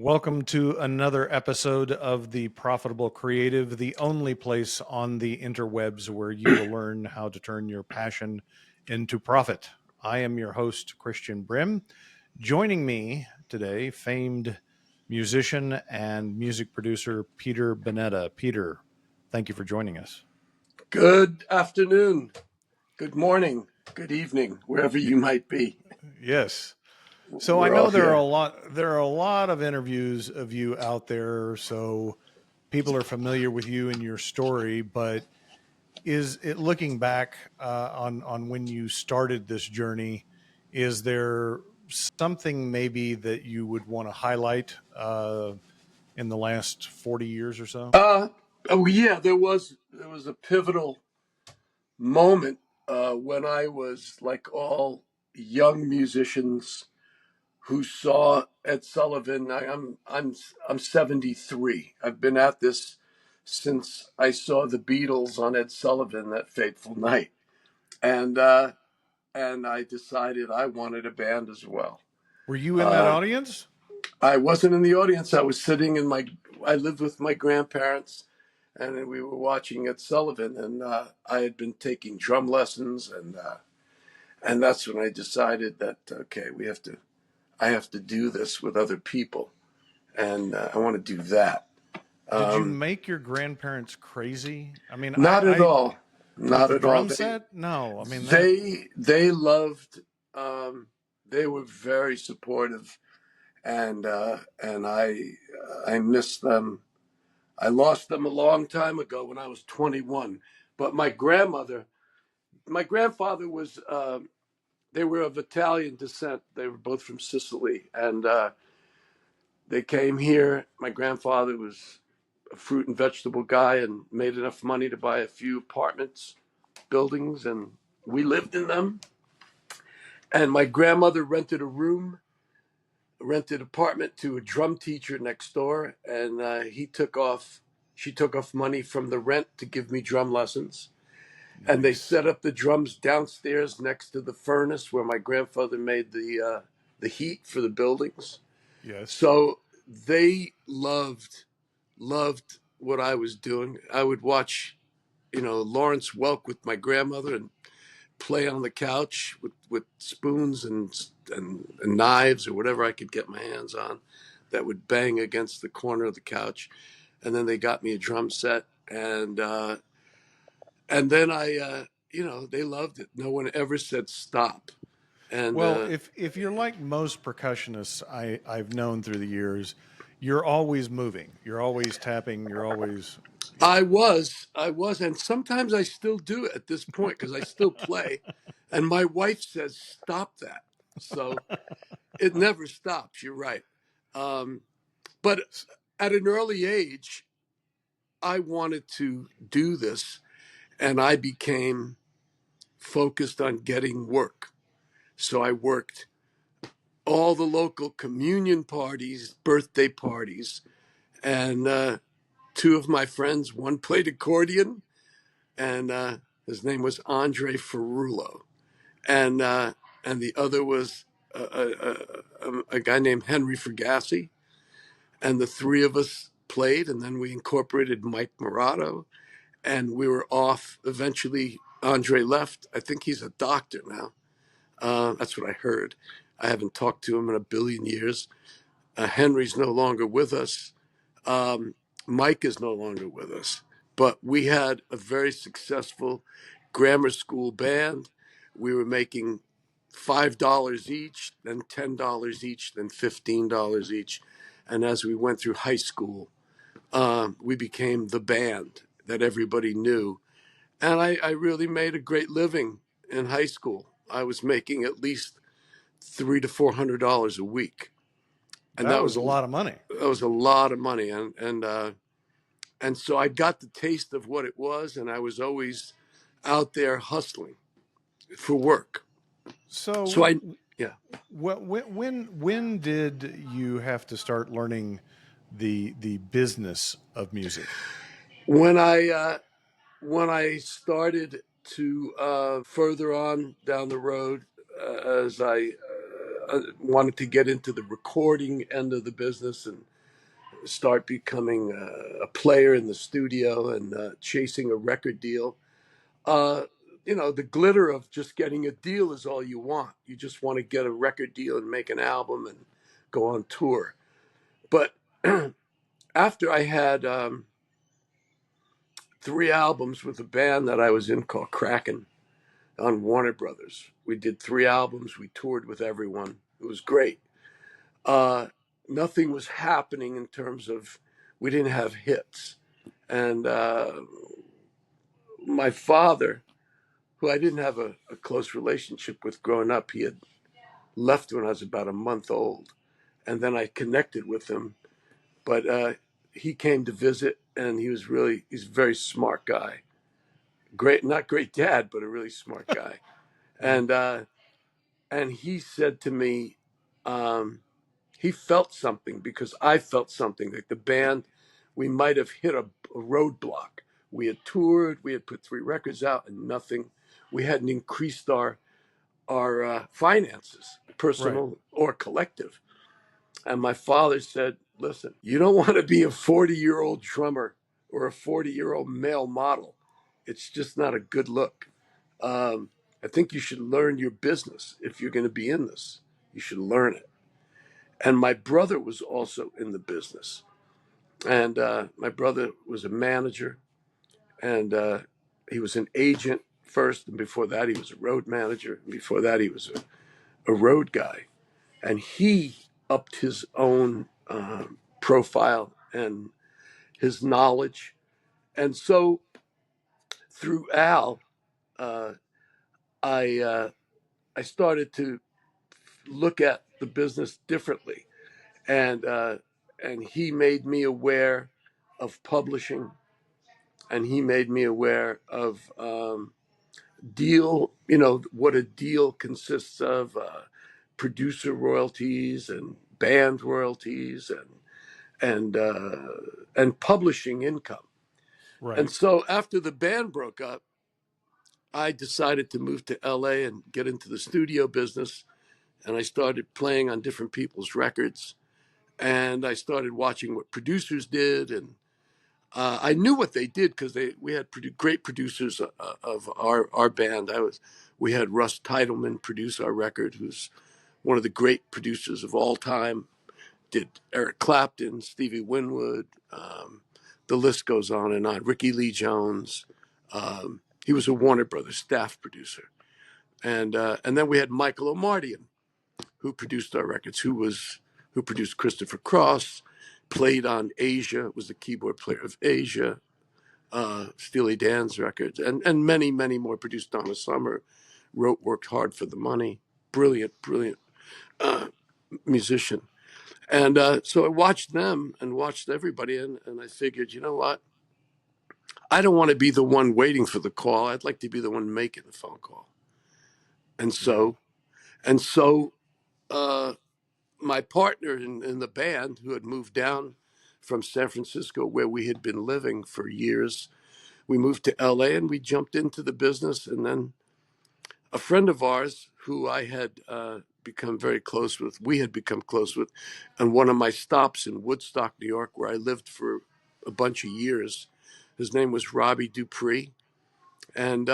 Welcome to another episode of The Profitable Creative, the only place on the interwebs where you will learn how to turn your passion into profit. I am your host, Christian Brim. Joining me today, famed musician and music producer Peter Bunetta. Peter, thank you for joining us. Good afternoon, good morning, good evening, wherever you might be. Yes. So I We're all know here. there are a lot of interviews of you out there, so people are familiar with you and your story, but is it looking back on when you started this journey, is there something maybe that you would want to highlight in the last 40 years or so? Oh yeah, there was a pivotal moment when I was like all young musicians who saw Ed Sullivan. I'm 73. I've been at this since I saw the Beatles on Ed Sullivan that fateful night, and uh, and I decided I wanted a band as well. Were you in that Uh, audience? I wasn't in the audience. I was sitting in my. I lived with my grandparents, and we were watching Ed Sullivan. And I had been taking drum lessons, and that's when I decided that okay, we have to. I have to do this with other people, and I want to do that. Did you Um, make your grandparents crazy? I mean, not at I all. with Not the at all. drum set? No. I mean that They loved. They were very supportive, and I miss them. I lost them a long time ago when I was 21. But my grandfather was, they were of Italian descent. They were both from Sicily. And they came here. My grandfather was a fruit and vegetable guy and made enough money to buy a few apartments, buildings, and we lived in them. And my grandmother rented apartment to a drum teacher next door. And she took off money from the rent to give me drum lessons. And they nice. set up the drums downstairs next to the furnace where my grandfather made the heat for the buildings. Yes. So they loved what I was doing. I would watch, Lawrence Welk with my grandmother and play on the couch with spoons and knives or whatever I could get my hands on that would bang against the corner of the couch. And then they got me a drum set, and then they loved it. No one ever said stop. And Well, if you're like most percussionists I've known through the years, you're always moving, you're always tapping, you're always, you know. I was, and sometimes I still do it at this point because I still play. And my wife says, stop that. So it never stops. You're right. Um, but at an early age, I wanted to do this, and I became focused on getting work. So I worked all the local communion parties, birthday parties, and two of my friends, one played accordion, and his name was Andre Ferrulo, and the other was a guy named Henry Fergassi, and the three of us played, and then we incorporated Mike Morato, and we were off. Eventually, Andre left. I think he's a doctor now. That's what I heard. I haven't talked to him in a billion years. Henry's no longer with us. Mike is no longer with us. But we had a very successful grammar school band. We were making $5 each, then $10 each, then $15 each. And as we went through high school, we became the band that everybody knew. And I really made a great living in high school. I was making at least $300 to $400 a week, and That was a lot of money. that was a lot of money. And so I got the taste of what it was, and I was always out there hustling for work. So So yeah. when did you have to start learning the business of music? When I started to further on down the road, as wanted to get into the recording end of the business and start becoming a player in the studio and chasing a record deal. Uh, the glitter of just getting a deal is all you want. You just want to get a record deal and make an album and go on tour. But after I had 3 albums with a band that I was in called Kraken on Warner Brothers, we did 3 albums. We toured with everyone. It was great. Uh, Nothing was happening in terms of we didn't have hits. And my father, who I didn't have a close relationship with growing up, he had left when I was about a month old. And then I connected with him. But he came to visit, and he's a very smart guy. Great, not great dad, but a really smart guy. Yeah. And he said to me, he felt something because I felt something. Like the band, we might have hit a roadblock. We had toured, we had put 3 records out, and nothing. We hadn't increased our finances, Right. personal or collective. And my father said, "Listen, you don't want to be a 40-year-old drummer or a 40-year-old male model. It's just not a good look. I think you should learn your business if you're going to be in this. You should learn it." And my brother was also in the business. And my brother was a manager, and he was an agent first. And before that, he was a road manager. And before that, he was a road guy. And he upped his own profile and his knowledge. And so through Al, uh, I I started to look at the business differently, and he made me aware of publishing, and he made me aware of deal. What a deal consists of: producer royalties and band royalties and publishing income. And Right. so after the band broke up, I decided to move to LA and get into the studio business. And I started playing on different people's records. And I started watching what producers did. And I knew what they did because we had great producers of our band. We had Russ Titleman produce our record, who's one of the great producers of all time. Did Eric Clapton, Stevie Winwood, the list goes on and on. Ricky Lee Jones. He was a Warner Brothers staff producer, and then we had Michael Omartian, who produced our records, who produced Christopher Cross, played on Asia, was the keyboard player of Asia, Steely Dan's records, and many, many more. Produced Donna Summer, wrote Worked Hard for the Money. Brilliant, brilliant musician. And so I watched them and watched everybody, and I figured, you know what? I don't want to be the one waiting for the call. I'd like to be the one making the phone call. And Yeah. so, and so, uh, my partner in the band, who had moved down from San Francisco, where we had been living for years, we moved to LA and we jumped into the business. And then a friend of ours, who I had become very close with, we had become close with, on one of my stops in Woodstock, New York, where I lived for a bunch of years. His name was Robbie Dupree. And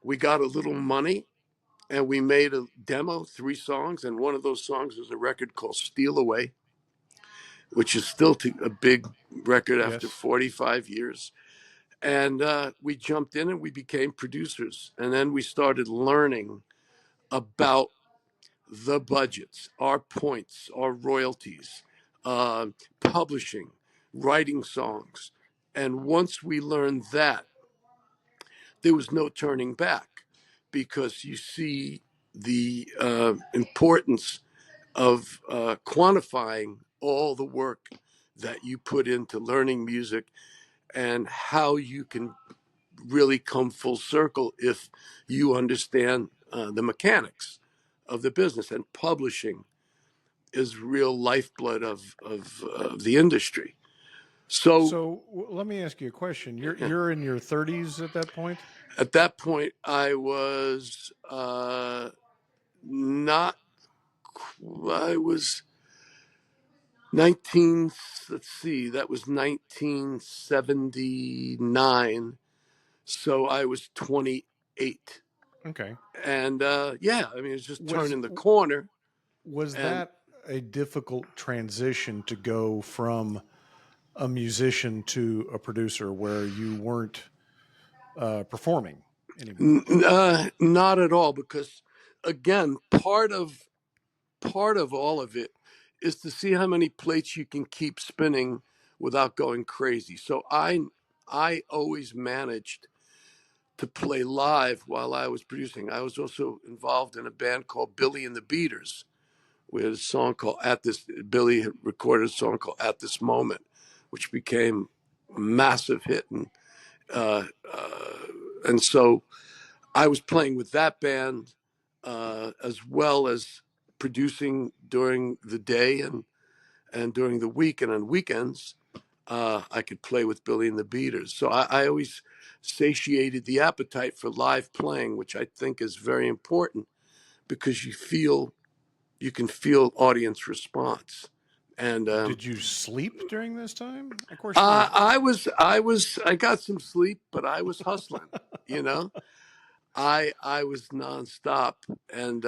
we got a little money and we made a demo, 3 songs. And one of those songs was a record called Steal Away, which is still a big record after Yes. 45 years. And we jumped in and we became producers. And then we started learning about the budgets, our points, our royalties, uh, publishing, writing songs. And once we learned that, there was no turning back, because you see the importance of quantifying all the work that you put into learning music, and how you can really come full circle if you understand the mechanics of the business. And publishing is real lifeblood of the industry. So So let me ask you a question. You're yeah, you're in your 30s at that point. at that point, I was not I was 19, let's see, that was 1979. So I was 28. Okay. And yeah, I mean, it's just Was turning the corner. was And that a difficult transition to go from a musician to a producer where you weren't performing anymore? not at all, because again, part of all of it is to see how many plates you can keep spinning without going crazy. So I always managed to play live while I was producing. I was also involved in a band called Billy and the Beaters. We had a song called At This, Billy had recorded a song called At This Moment, which became a massive hit. Uh, uh, and so I was playing with that band as well as producing during the day and during the week, and on weekends. I could play with Billy and the Beaters. So I always satiated the appetite for live playing, which I think is very important because you can feel audience response. And Did you sleep during this time? Of course, you were. I got some sleep, but I was hustling. You know, I was nonstop, and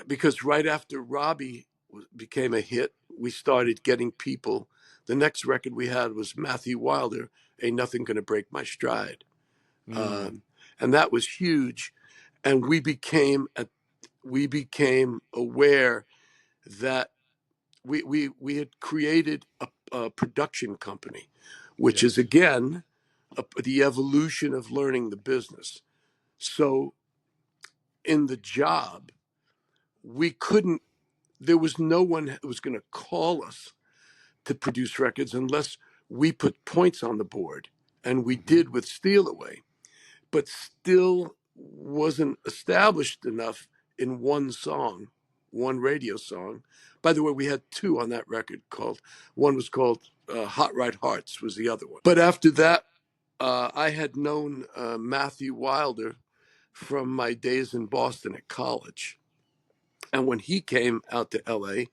because right after Robbie became a hit, we started getting people. The next record we had was Matthew Wilder, "Ain't Nothing Gonna Break My Stride," Mm, um, and that was huge. And we became aware that we had created a production company, which is yes. again the evolution of learning the business. So in the job, we couldn't. There was no one that was going to call us to produce records unless we put points on the board, and we Hmm. did with Steal Away, but still wasn't established enough in one song, one radio song. By the way, we had two on that record. Called one was called Hot Right Hearts was the other one. But after that, I had known Matthew Wilder from my days in Boston at college. And when he came out to LA,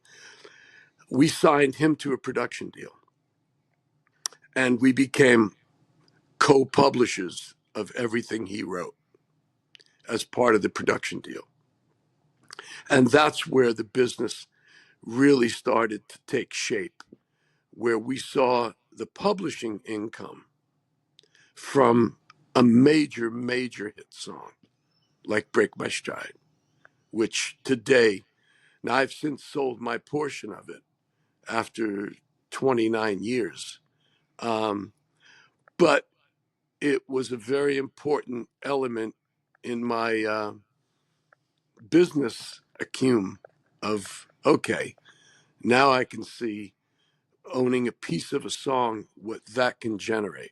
we signed him to a production deal. And we became co publishers of everything he wrote as part of the production deal. And that's where the business really started to take shape, where we saw the publishing income from a major, major hit song like Break My Stride, which today, now I've since sold my portion of it after 29 years. Um, but it was a very important element in my business acumen of, okay, now I can see owning a piece of a song, what that can generate,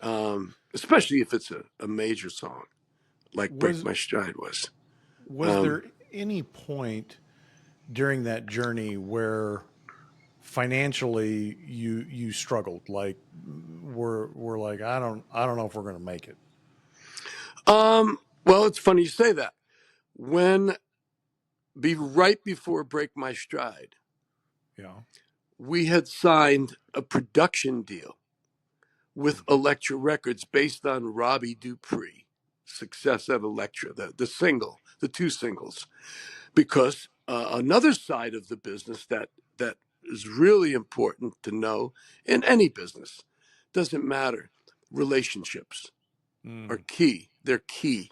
especially if it's a major song like Break Was My Stride was. was Um, there any point during that journey where financially you struggled? Like we're like I don't know if we're going to make it. well, it's funny you say that. When right before Break My Stride, Yeah. we had signed a production deal with Hmm. Elektra Records based on Robbie Dupree, Success at Elektra, the single, the two singles, because another side of the business that is really important to know in any business, doesn't matter, relationships are Mm, key. They're key.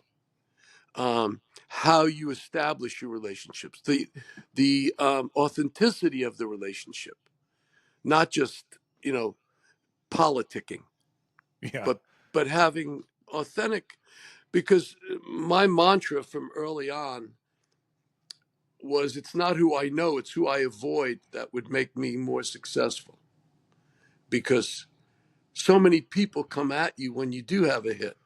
How you establish your relationships, the authenticity of the relationship, not just you know politicking, yeah. but having authentic. Because my mantra from early on was, it's not who I know, it's who I avoid that would make me more successful. Because so many people come at you when you do have a hit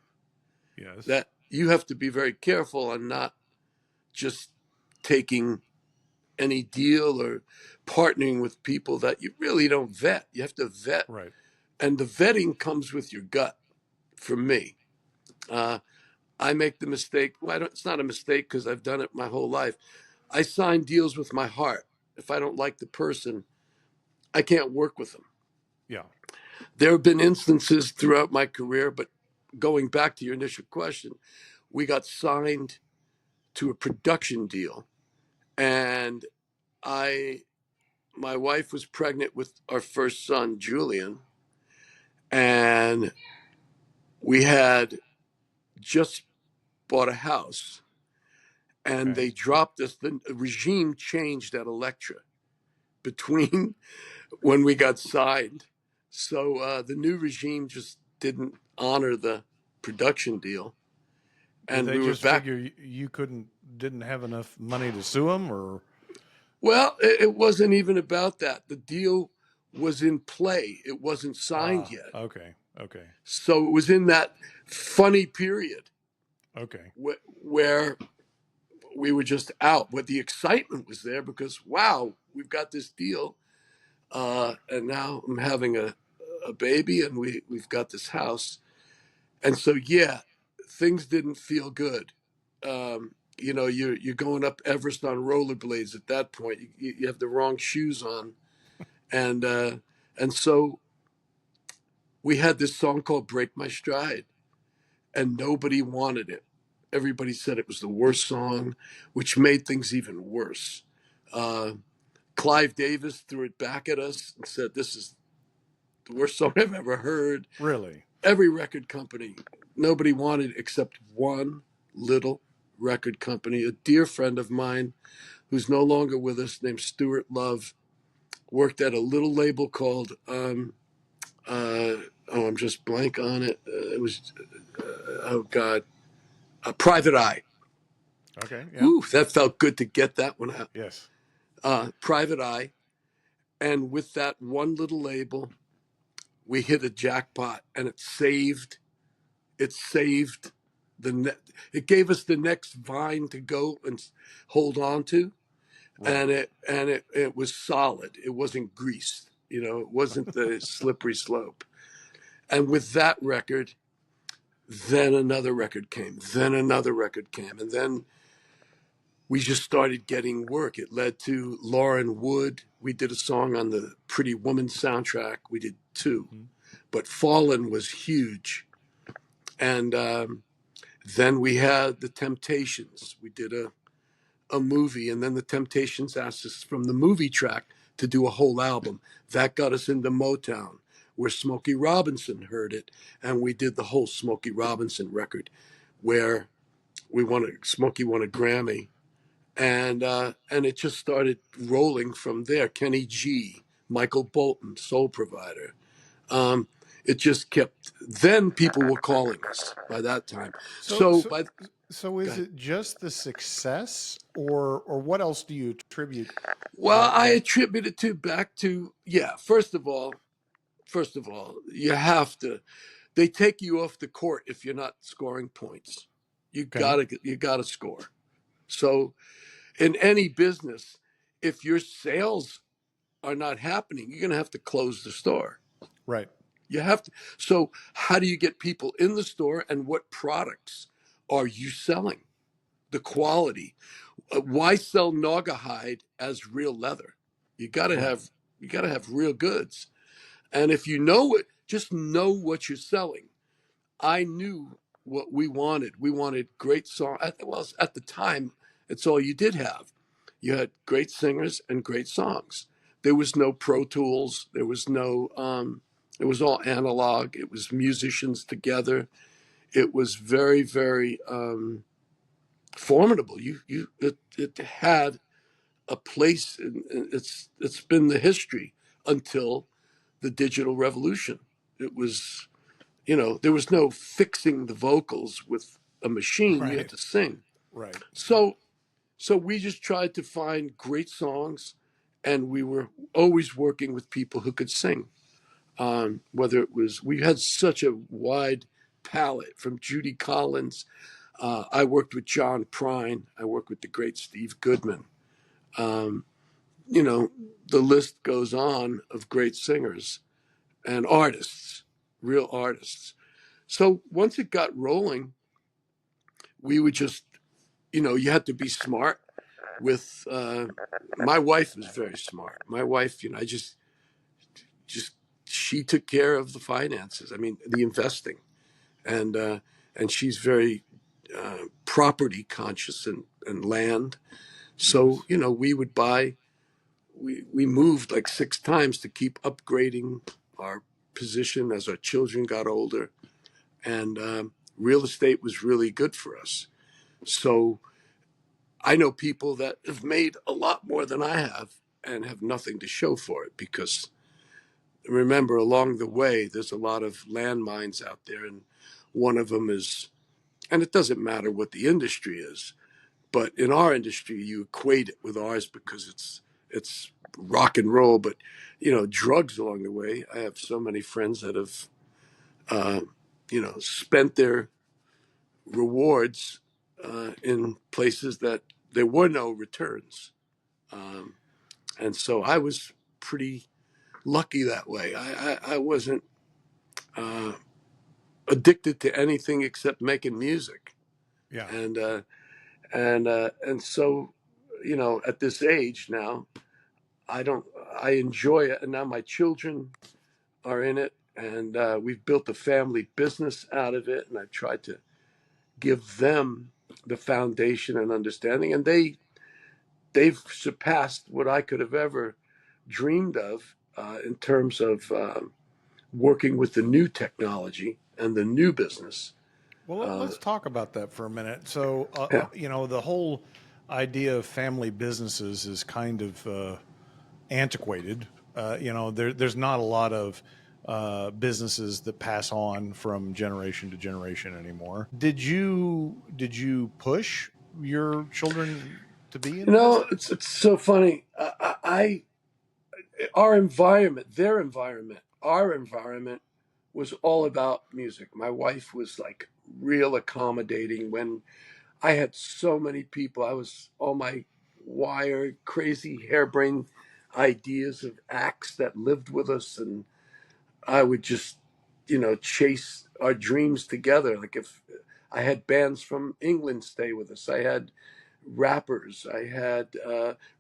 Yes. that you have to be very careful on not just taking any deal or partnering with people that you really don't vet. You have to vet, Right. and the vetting comes with your gut. For me, uh, I make the mistake. Well, it's not a mistake because I've done it my whole life. I sign deals with my heart. If I don't like the person, I can't work with them. Yeah. There have been instances throughout my career, but going back to your initial question, we got signed to a production deal, and I my wife was pregnant with our first son, Julian, and we had just bought a house, and Okay. they dropped us. The regime changed at Elektra between when we got signed. So the new regime just didn't honor the production deal, Did and they we were just back. figure you didn't have enough money to sue them, or? Well, it wasn't even about that. The deal was in play. It wasn't signed yet. Okay. Okay. So it was in that funny period Okay. where we were just out, but the excitement was there because, wow, we've got this deal. And now I'm having a baby, and we've got this house. And so, yeah, things didn't feel good. You're going up Everest on rollerblades at that point. You have the wrong shoes on, and so we had this song called "Break My Stride," and nobody wanted it. Everybody said it was the worst song, which made things even worse. Uh, Clive Davis threw it back at us and said, "This is the worst song I've ever heard." Really? Every record company, nobody wanted it except one little record company. A dear friend of mine who's no longer with us, named Stuart Love, worked at a little label called, I'm just blank on it. It was, oh God, Private Eye. Okay. Yeah. Whew, that felt good to get that one out. Yes. Private Eye. And with that one little label, we hit a jackpot, and it saved it gave us the next vine to go and hold on to, Right. and it was solid. It wasn't greased, it wasn't the slippery slope. And with that record, then another record came, then another record came, and then we just started getting work. It led to Lauren Wood. We did a song on the Pretty Woman soundtrack. We did two, Mhm. but Fallen was huge. And then we had the Temptations. We did a movie, and then the Temptations asked us from the movie track to do a whole album. That got us into Motown, where Smokey Robinson heard it, and we did the whole Smokey Robinson record, where Smokey won a Grammy, and it just started rolling from there. Kenny G, Michael Bolton, Soul Provider. Um, it just kept. Then people were calling us by that time. So So so by so Go is ahead. it just the success, or what else do you attribute Well, that I that attribute it to back to, yeah. First of all, you have to. They take you off the court if you're not scoring points. Okay. You gotta score. So in any business, if your sales are not happening, you're gonna have to close the store. Right. You have to. So how do you get people in the store, and what products are you selling? The quality. Why sell Naugahyde as real leather? You got to Right. have real goods. And if you know it, just know what you're selling. I knew what we wanted. We wanted great song. Well, at the time, it's all you did have. You had great singers and great songs. There was no Pro Tools. There was no. It was all analog. It was musicians together. It was very, very formidable. It had a place. It's been the history until the digital revolution. It was, there was no fixing the vocals with a machine. You had Right. to sing. Right. So we just tried to find great songs, and we were always working with people who could sing. Whether it was, we had such a wide palette from Judy Collins. I worked with John Prine. I worked with the great Steve Goodman. Um, you know, the list goes on of great singers and artists, real artists. So once it got rolling, we would just, you had to be smart. with my wife was very smart. My wife, I just she took care of the finances. I mean, the investing, and she's very property conscious and land. So Yes. we would buy. We moved like 6 times to keep upgrading our position as our children got older, and real estate was really good for us. So I know people that have made a lot more than I have and have nothing to show for it because remember, along the way, there's a lot of landmines out there, and one of them is, and it doesn't matter what the industry is, but in our industry, you equate it with ours because it's rock and roll, but drugs along the way. I have so many friends that have, uh, spent their rewards in places that there were no returns, um, and so I was pretty lucky that way. I wasn't. Uh, Addicted to anything except making music, Yeah. and and so at this age now, I don't. I enjoy it, and now my children are in it, and we've built a family business out of it, and I've tried to give them the foundation and understanding, and they've surpassed what I could have ever dreamed of in terms of working with the new technology and the new business. Well, Uh, let's talk about that for a minute. So, yeah. the whole idea of family businesses is kind of antiquated. There's not a lot of businesses that pass on from generation to generation anymore. Did you push your children to be in business? It's so funny. Our environment, their environment, our environment was all about music. My wife was like real accommodating when I had so many people. I was all my wired, crazy, harebrained ideas of acts that lived with us, and I would just, chase our dreams together. Like if I had bands from England stay with us, I had rappers, I had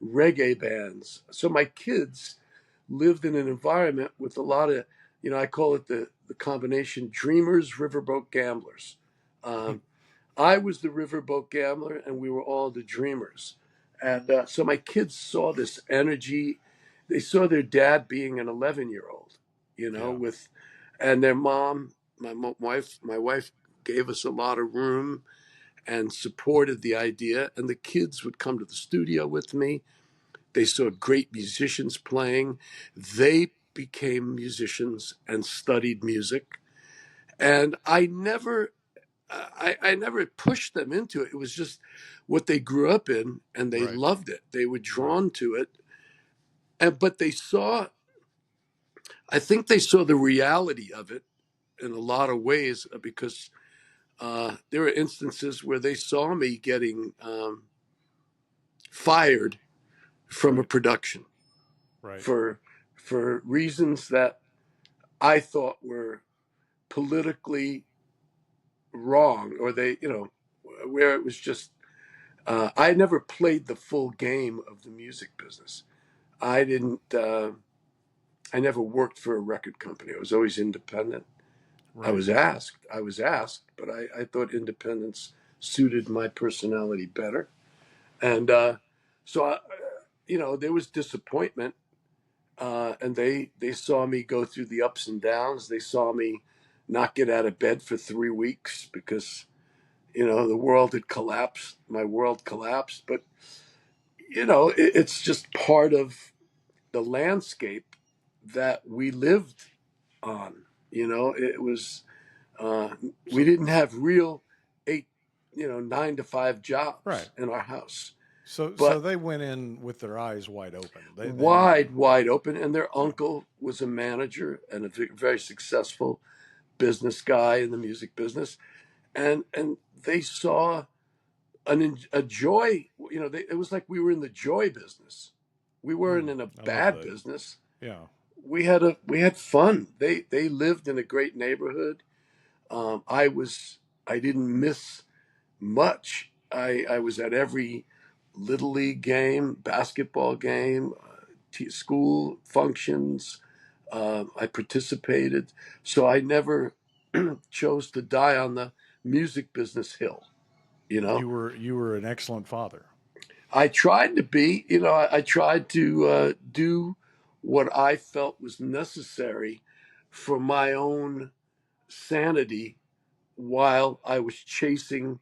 reggae bands. So my kids lived in an environment with a lot of, I call it the combination dreamers, riverboat gamblers. Um, I was the riverboat gambler, and we were all the dreamers. And so my kids saw this energy. They saw their dad being an 11-year-old, Yeah. with, and their mom, my wife gave us a lot of room and supported the idea. And the kids would come to the studio with me. They saw great musicians playing. They became musicians and studied music. And I never pushed them into it. It was just what they grew up in, and they Right. loved it. They were Right. drawn to it, and but they saw. I think they saw the reality of it in a lot of ways because there were instances where they saw me getting fired from a Right. production Right. for reasons that I thought were politically wrong, or they, where it was just. I never played the full game of the music business. I didn't. I never worked for a record company. I was always independent. I Right. was asked. I was asked, but I thought independence suited my personality better. And so, there was disappointment, and they saw me go through the ups and downs. They saw me not get out of bed for 3 weeks because the world had collapsed. My world collapsed, but it's just part of the landscape that we lived on. It was uh, we So, didn't have real 9 to 5 right. jobs in our house, So but they went in with their eyes wide open. They knew. wide open. And their Yeah. uncle was a manager and a very successful business guy in the music business, and they saw a joy. It was like we were in the joy business. We weren't in a I love bad that. business. Yeah. We had fun. They lived in a great neighborhood. I didn't miss much. I was at every little league game, basketball game, school functions. I participated, so I never chose to die on the music business hill. You know, You were an excellent father. I tried to be. I tried to do what I felt was necessary for my own sanity while I was chasing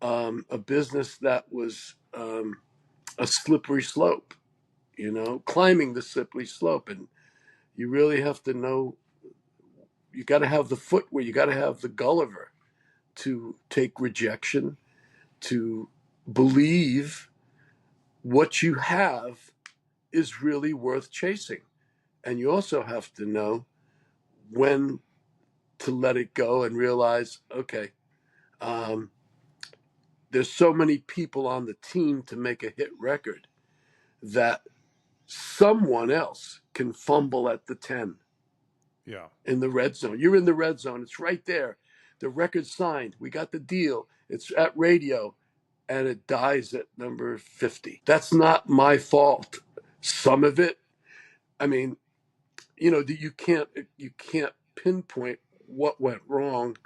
a business that was a slippery slope. Climbing the slippery slope, and you really have to know. You got to have the footwear. You got to have the Gulliver to take rejection, to believe what you have is really worth chasing. And you also have to know when to let it go and realize, okay, um, there's so many people on the team to make a hit record that someone else can fumble at the 10 Yeah. in the red zone. You're in the red zone. It's right there. The record's signed. We got the deal. It's at radio. And it dies at number 50. That's not my fault. Some of it, I mean, you can't pinpoint what went wrong.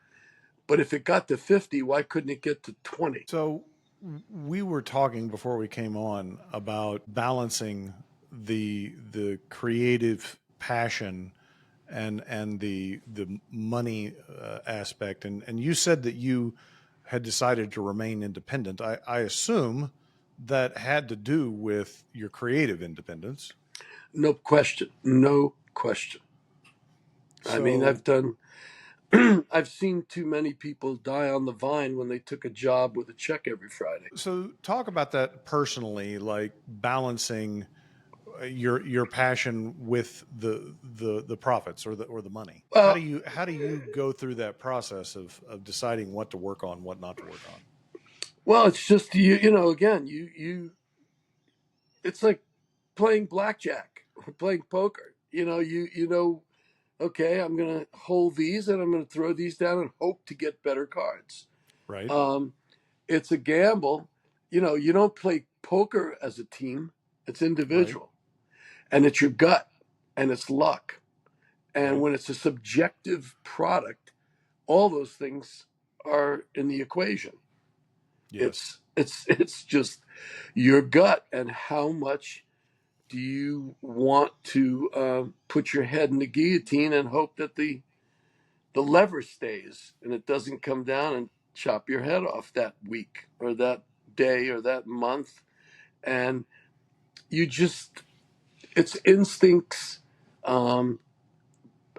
But if it got to 50, why couldn't it get to 20? So we were talking before we came on about balancing the creative passion and the money aspect, and you said that you had decided to remain independent. I assume that had to do with your creative independence. No question. No question. I mean, So I've seen too many people die on the vine when they took a job with a check every Friday. so talk about that personally, like balancing your passion with the profits or the money. Well, How do you go through that process of deciding what to work on, what not to work on? well, it's just again, it's like playing blackjack or playing poker. Okay, I'm gonna hold these and I'm gonna throw these down and hope to get better cards. Right. Um, it's a gamble. You don't play poker as a team. It's Right. individual, and it's your gut, and it's luck. And Right. when it's a subjective product, all those things are in the equation. Yes. It's just your gut and how much do you want to put your head in the guillotine and hope that the lever stays and it doesn't come down and chop your head off that week or that day or that month. And you just, it's instincts. Um,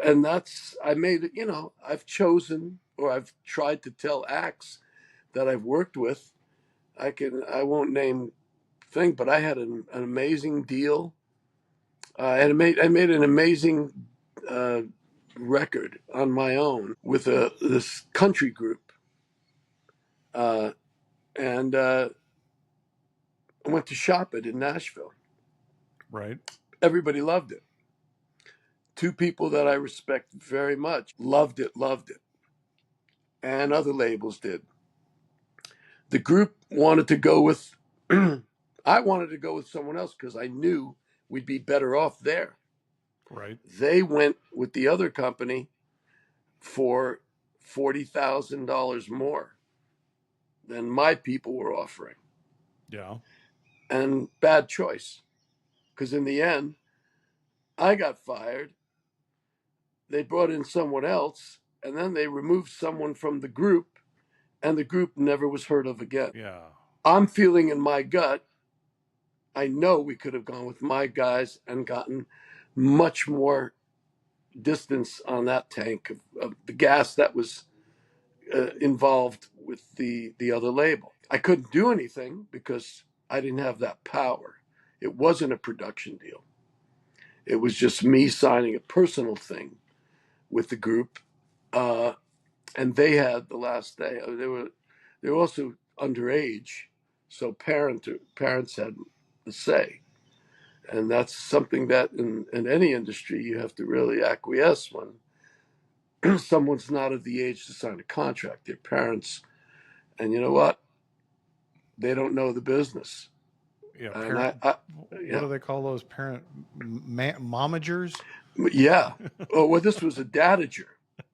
and that's, I made it, I've chosen or I've tried to tell acts that I've worked with. I won't name thing, but I had an amazing deal. I made an amazing uh, record on my own with this country group, uh, and I went to shop it in Nashville. Right. Everybody loved it. Two people that I respect very much loved it, and other labels did. The group wanted to go with, I wanted to go with someone else because I knew we'd be better off there. Right. They went with the other company for $40,000 more than my people were offering. Yeah. And bad choice. Because in the end, I got fired. They brought in someone else, and then they removed someone from the group, and the group never was heard of again. Yeah. I'm feeling in my gut, I know we could have gone with my guys and gotten much more distance on that tank of the gas that was involved with the other label. I couldn't do anything because I didn't have that power. It wasn't a production deal. It was just me signing a personal thing with the group, uh, and they had the last day. They were also underage, so parents had the say, and that's something that in any industry you have to really acquiesce when someone's not of the age to sign a contract. Their parents, and you know what? They don't know the business. yeah, And parent. What yeah, do they call those parent momagers? yeah. Oh, well, this was a dadager.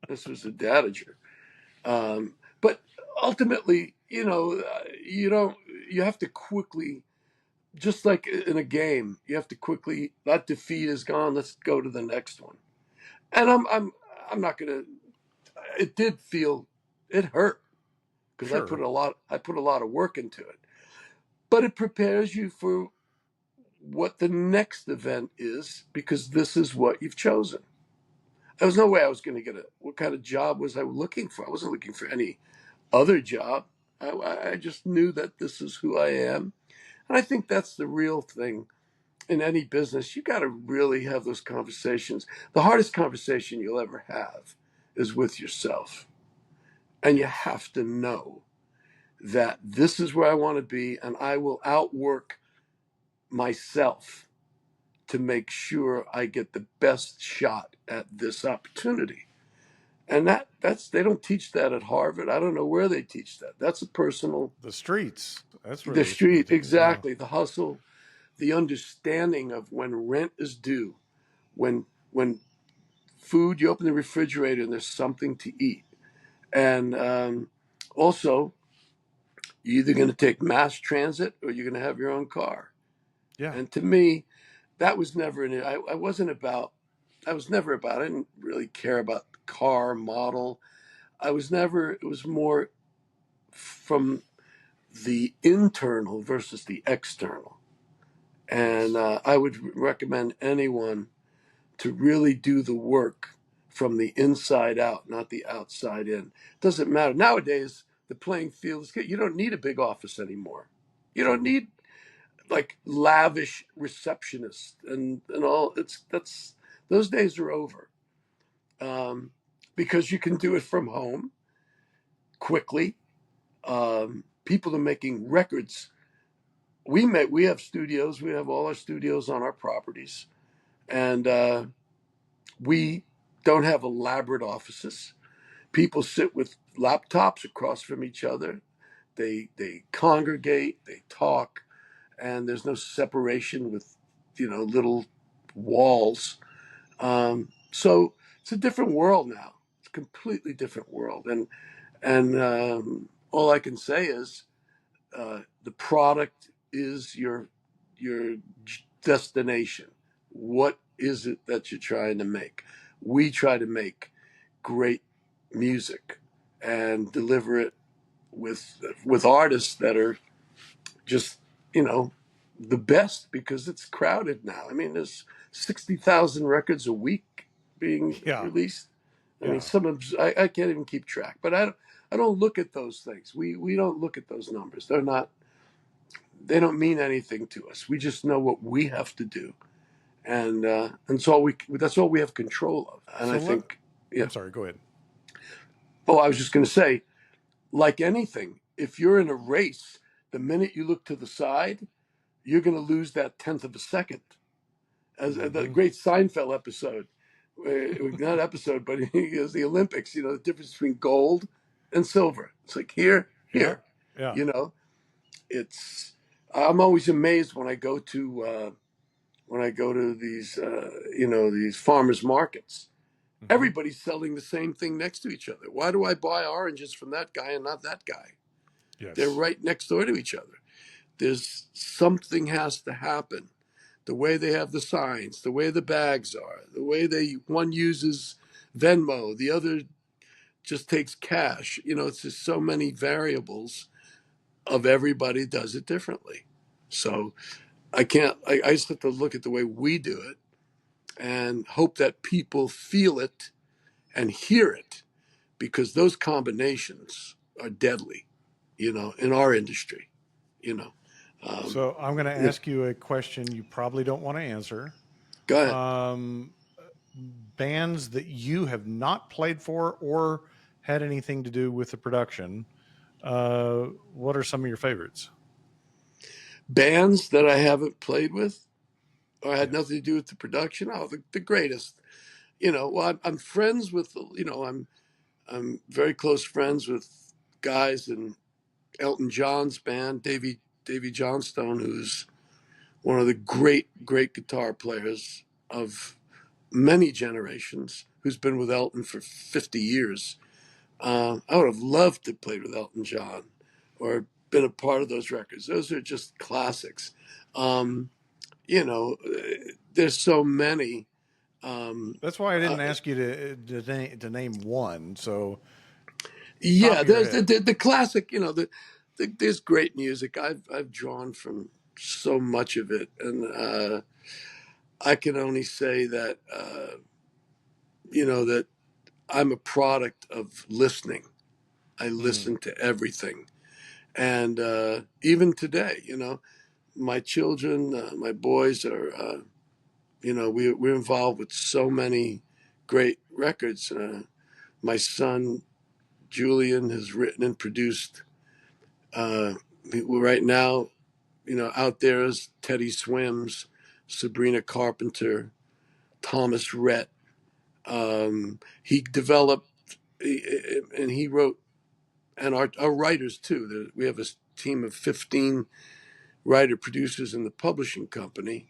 This was a dadager. But ultimately, you don't. You have to quickly, just like in a game, you have to quickly. That defeat is gone. Let's go to the next one. And I'm not gonna. It did feel, it hurt because Sure. I put a lot of work into it. But it prepares you for what the next event is because this is what you've chosen. There was no way I was going to get it. What kind of job was I looking for? I wasn't looking for any other job. I just knew that this is who I am. And I think that's the real thing in any business. You got to really have those conversations. The hardest conversation you'll ever have is with yourself. And you have to know that this is where I want to be, and I will outwork myself to make sure I get the best shot at this opportunity. And that's they don't teach that at Harvard. I don't know where they teach that. That's a personal The streets. That's where the they should be. street, exactly, the hustle, the understanding of when rent is due, when food, you open the refrigerator and there's something to eat. And also, you're either going to take mass transit or you're going to have your own car. Yeah. And to me, that was never I wasn't about. I was never about. I didn't really care about the car model. I was never. It was more from the internal versus the external. And Yes. I would recommend anyone to really do the work from the inside out, not the outside in. Doesn't matter. Nowadays, the playing field is good. You don't need a big office anymore. You don't True. need like lavish receptionists and all. That's those days are over, because you can do it from home quickly. People are making records. We have studios. We have all our studios on our properties, and we don't have elaborate offices. People sit with laptops across from each other. They congregate. They talk, and there's no separation with little walls. So it's a different world now. It's a completely different world, and all I can say is the product is your destination. What is it that you're trying to make? We try to make great music and deliver it with artists that are just the best because it's crowded now. I mean, there's 60,000 records a week being Yeah. released. I mean, Yeah. some of I can't even keep track, but I don't look at those things. We don't look at those numbers. They don't mean anything to us. We just know what we have to do, and so that's all we have control of. And So I think, yeah. I'm sorry, go ahead. Oh, I was just going to say, like anything, if you're in a race, the minute you look to the side, you're going to lose that tenth of a second. As the Hmm. great Seinfeld episode, not episode, but he goes the Olympics. The difference between gold and silver. It's like here, Yeah. here. Yeah. You know, it's. I'm always amazed when I go to these these farmers markets. Hmm. Everybody's selling the same thing next to each other. Why do I buy oranges from that guy and not that guy? They're Yes. right next door to each other. There's something has to happen. The way they have the signs, the way the bags are, the way one uses Venmo, the other just takes cash. It's just so many variables of everybody does it differently. So I just have to look at the way we do it and hope that people feel it and hear it because those combinations are deadly, in our industry, you know. Um, So I'm going to yeah, ask you a question you probably don't want to answer. go ahead. Um, Bands that you have not played for or had anything to do with the production. What are some of your favorites? Bands that I haven't played with or had Yes. nothing to do with the production. Oh, the greatest. Well, I'm friends with, I'm very close friends with guys in Elton John's band, Davy Johnstone, who's one of the great guitar players of many generations, who's been with Elton for 50 years. I would have loved to play with Elton John or been a part of those records. Those are just classics. Um, you know, there's so many. Um, That's why I uh, didn't ask you to name one. So top yeah, of your there's head. the classic. There's great music. I've drawn from so much of it, and I can only say that that I'm a product of listening. I Mm. listen to everything, and even today, my children, my boys are, we're involved with so many great records. My son Julian has written and produced. Uh, right now, out there is Teddy Swims, Sabrina Carpenter, Thomas Rhett. He developed and he wrote, and our writers too. We have a team of 15 writer producers in the publishing company,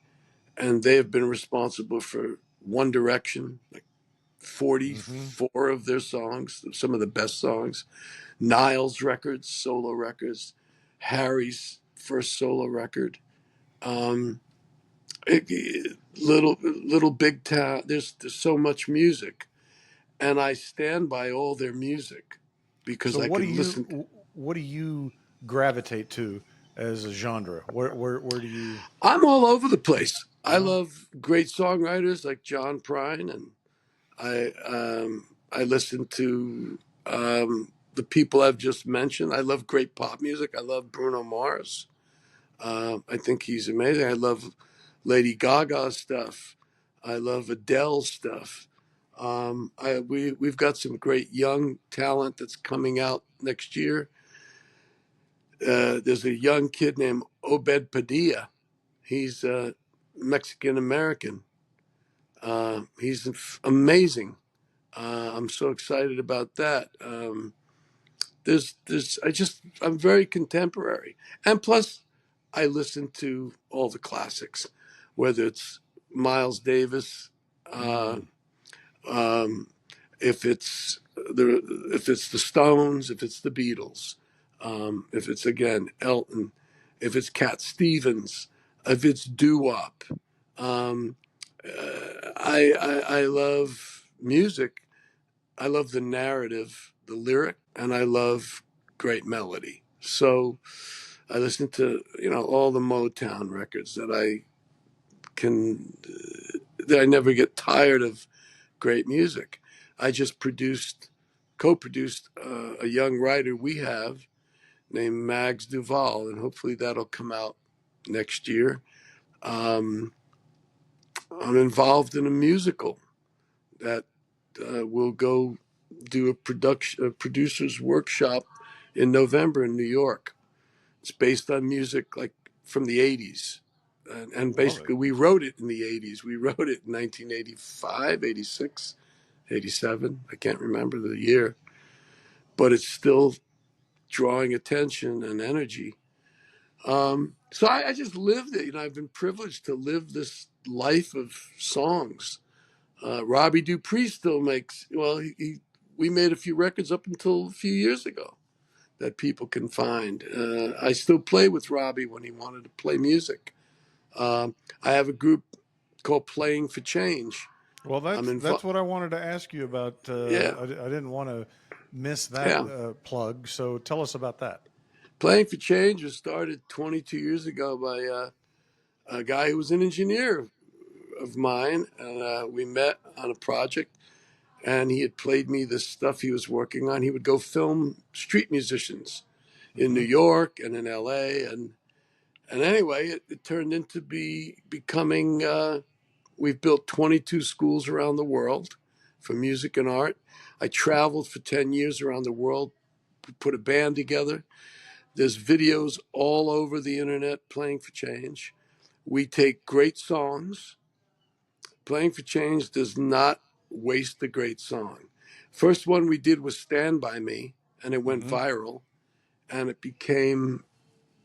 and they have been responsible for One Direction, like Hmm. 44 of their songs, some of the best songs. Niles records, solo records, Harry's first solo record. Um, little big town. There's so much music, and I stand by all their music because So I can listen. what do you gravitate to as a genre? Where do you? I'm all over the place. I Uh, love great songwriters like John Prine, and I listen to the people I've just mentioned. I love great pop music. I love Bruno Mars. I think he's amazing. I love Lady Gaga stuff. I love Adele stuff. We've got some great young talent that's coming out next year. There's a young kid named Obed Padilla. He's Mexican American. He's amazing. I'm so excited about that. I'm very contemporary, and plus, I listen to all the classics, whether it's Miles Davis, uh, mm. um, if it's the Stones, if it's the Beatles, if it's again Elton, if it's Cat Stevens, if it's doo wop. Um, I love music. I love the narrative, the lyric, and I love great melody. So I listen to all the Motown records can that I never get tired of great music. I just co-produced a young writer we have named Mags Duval, and hopefully that'll come out next year. Um, I'm involved in a musical that will go do a producer's workshop in November in New York. It's based on music like from the 80s. And Love it. basically, we wrote it in the 80s. We wrote it in 1985, 86, 87. I can't remember the year, but it's still drawing attention and energy. So I just lived it. I've been privileged to live this life of songs. Robbie Dupree still makes. Well, we made a few records up until a few years ago that people can find. I still play with Robbie when he wanted to play music. I have a group called Playing for Change. Well, I'm that's involved. what I wanted to ask you about. Yeah, I didn't want to miss that yeah. plug. So tell us about that. Playing for Change was started 22 years ago by a guy who was an engineer of mine, and we met on a project. And he had played me the stuff he was working on. He would go film street musicians in New Hmm. York and in L.A. And anyway, it turned into becoming. We've built 22 schools around the world for music and art. I traveled for 10 years around the world, put a band together. There's videos all over the internet. Playing for Change. We take great songs. Playing for Change does not waste a great song. First one we did was Stand By Me, and it went Hmm. viral, and it became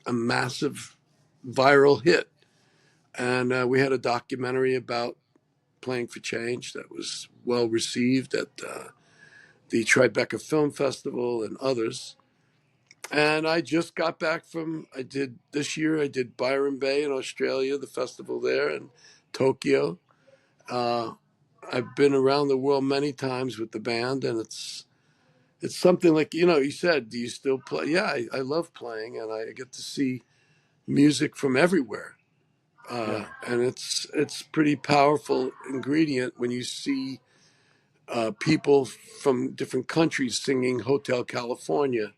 a massive viral hit. And we had a documentary about Playing for Change that was well received at the Tribeca Film Festival and others. And I just got back from, this year, I did Byron Bay in Australia, the festival there, and Tokyo. Uh, I've been around the world many times with the band, and it's something like, you said, do you still play? Yeah, I love playing, and I get to see music from everywhere. Yeah. And it's pretty powerful ingredient when you see people from different countries singing Hotel California,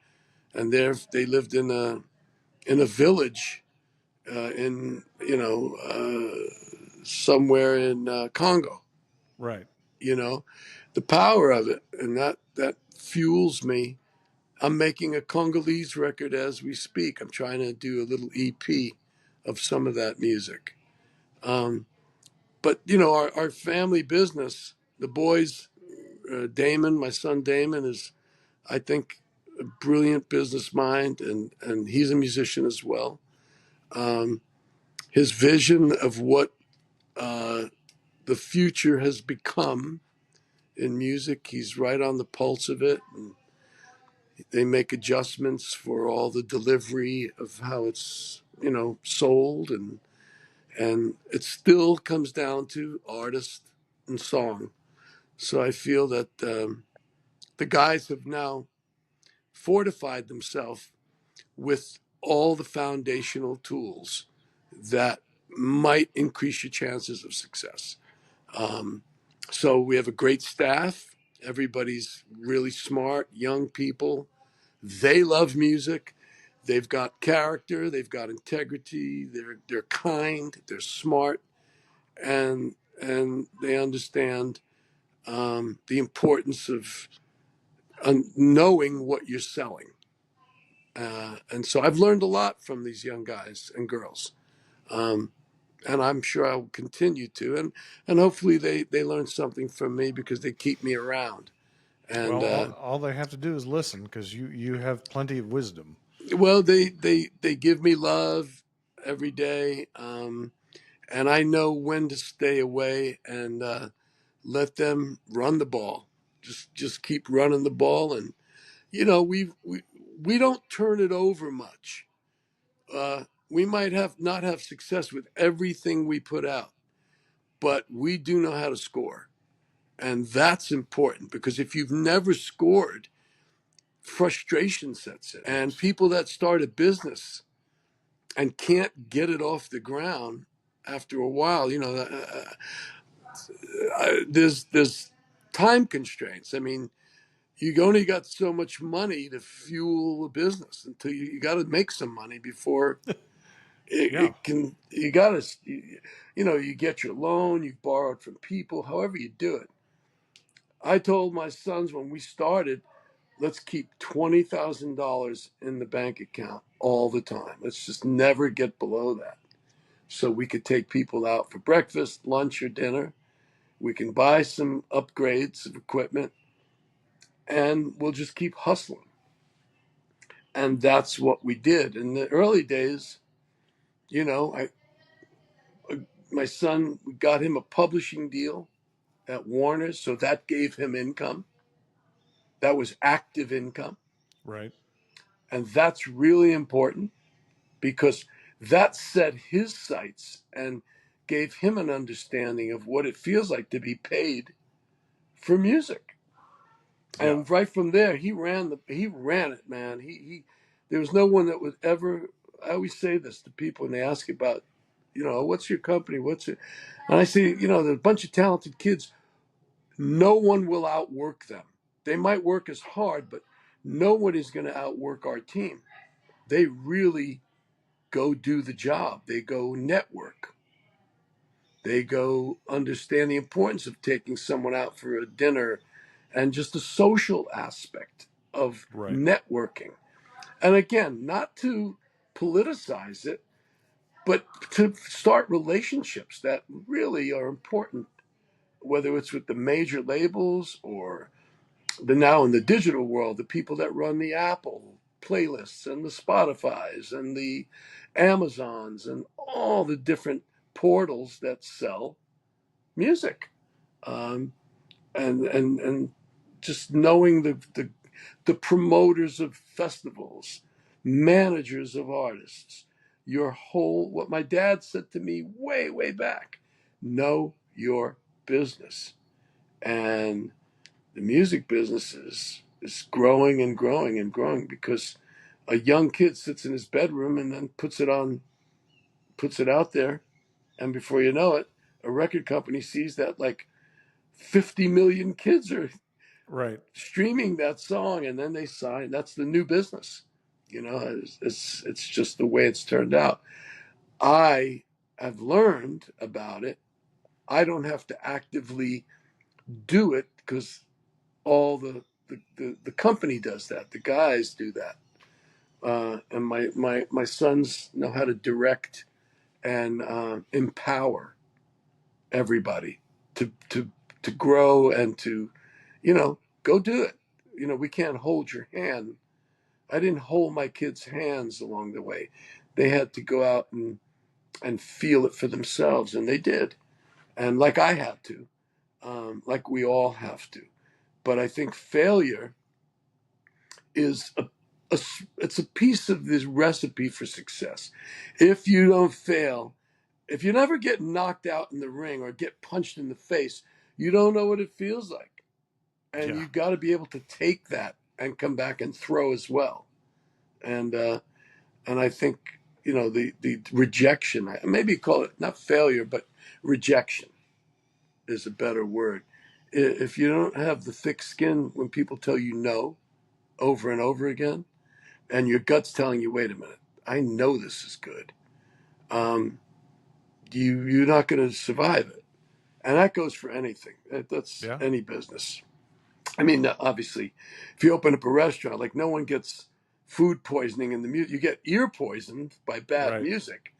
and they lived in a village in somewhere in Congo. Right. You know, the power of it, and that fuels me. I'm making a Congolese record as we speak. I'm trying to do a little EP of some of that music. But our family business, the boys, Damon, my son Damon, is, I think, a brilliant business mind, and he's a musician as well. Um, his vision of what uh, the future has become in music, he's right on the pulse of it. And they make adjustments for all the delivery of how it's sold, and it still comes down to artist and song. So I feel that the guys have now fortified themselves with all the foundational tools that might increase your chances of success. Um, so we have a great staff. Everybody's really smart, young people. They love music. They've got character. They've got integrity. They're kind. They're smart, and they understand the importance of knowing what you're selling. And so I've learned a lot from these young guys and girls. Um, and I'm sure I will continue to. And hopefully they learn something from me because they keep me around. Well, And all they have to do is listen because you have plenty of wisdom. well, they give me love every day. And I know when to stay away and let them run the ball. Just keep running the ball. And we don't turn it over much. We might have not have success with everything we put out, but we do know how to score. And that's important because if you've never scored, frustration sets in. And people that start a business and can't get it off the ground after a while, there's time constraints. I mean, you only got so much money to fuel a business until you got to make some money before Yeah. it can. You got to, you get your loan, you borrow it from people, however you do it. I told my sons when we started, let's keep $20,000 in the bank account all the time. Let's just never get below that. So we could take people out for breakfast, lunch, or dinner. We can buy some upgrades of equipment, and we'll just keep hustling. And that's what we did. In the early days, you know, my son, we got him a publishing deal at Warner's, so that gave him income. That was active income. Right. And that's really important because that set his sights and gave him an understanding of what it feels like to be paid for music. Yeah. And right from there, he ran it, man. He there was no one that would ever. I always say this to people when they ask about, what's your company? What's it? And I say, there's a bunch of talented kids. No one will outwork them. They might work as hard, but no one is going to outwork our team. They really go do the job. They go network. They go understand the importance of taking someone out for a dinner and just the social aspect of Right. networking. And again, not to politicize it, but to start relationships that really are important, whether it's with the major labels or now in the digital world, the people that run the Apple playlists and the Spotify's and the Amazons and all the different portals that sell music, um, and just knowing the promoters of festivals, managers of artists, your whole, what my dad said to me way back, know your business. And the music business is growing and growing and growing because a young kid sits in his bedroom and then puts it out there, and before you know it, a record company sees that like 50 million kids are Right. streaming that song, and then they sign. That's the new business. It's just the way it's turned out. I have learned about it. I don't have to actively do it because all the company does that. The guys do that. And my sons know how to direct and empower everybody to grow and to, go do it. We can't hold your hand. I didn't hold my kids' hands along the way. They had to go out and feel it for themselves, and they did. And like I had to, like we all have to. But I think failure is it's a piece of this recipe for success. If you don't fail, if you never get knocked out in the ring or get punched in the face, you don't know what it feels like. And Yeah. you've got to be able to take that and come back and throw as well. And I think, the rejection, maybe call it not failure, but rejection is a better word. If you don't have the thick skin when people tell you no over and over again, and your gut's telling you, wait a minute, I know this is good, you're not going to survive it. And that goes for anything. That's Yeah. any business. I mean, obviously, if you open up a restaurant, like no one gets food poisoning in the music. You get ear poisoned by bad Right. music.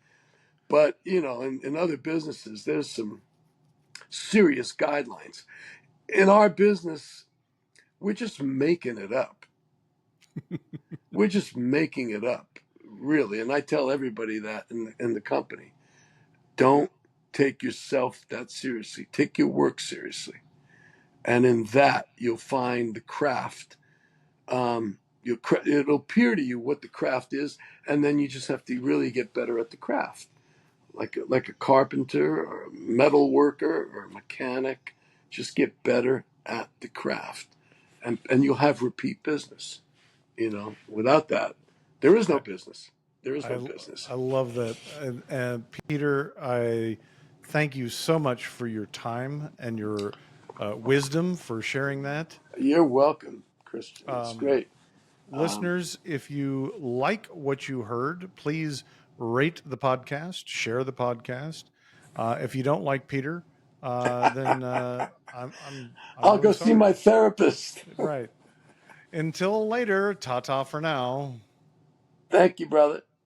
But, in other businesses, there's some serious guidelines. In our business, we're just making it up. We're just making it up, really. And I tell everybody that in the company. Don't take yourself that seriously. Take your work seriously. And in that, you'll find the craft. It'll appear to you what the craft is, and then you just have to really get better at the craft. Like a carpenter or a metal worker or a mechanic, just get better at the craft. And you'll have repeat business. Without that, there is no I, business. There is no I, business. I love that. And Peter, I thank you so much for your time and your wisdom for sharing that. You're welcome, Christian. It's Um, great. Um, Listeners, if you like what you heard, please rate the podcast, share the podcast. If you don't like Peter, then I'm I'll really go see my sorry. therapist. Right. Until later, ta ta for now. Thank you, brother.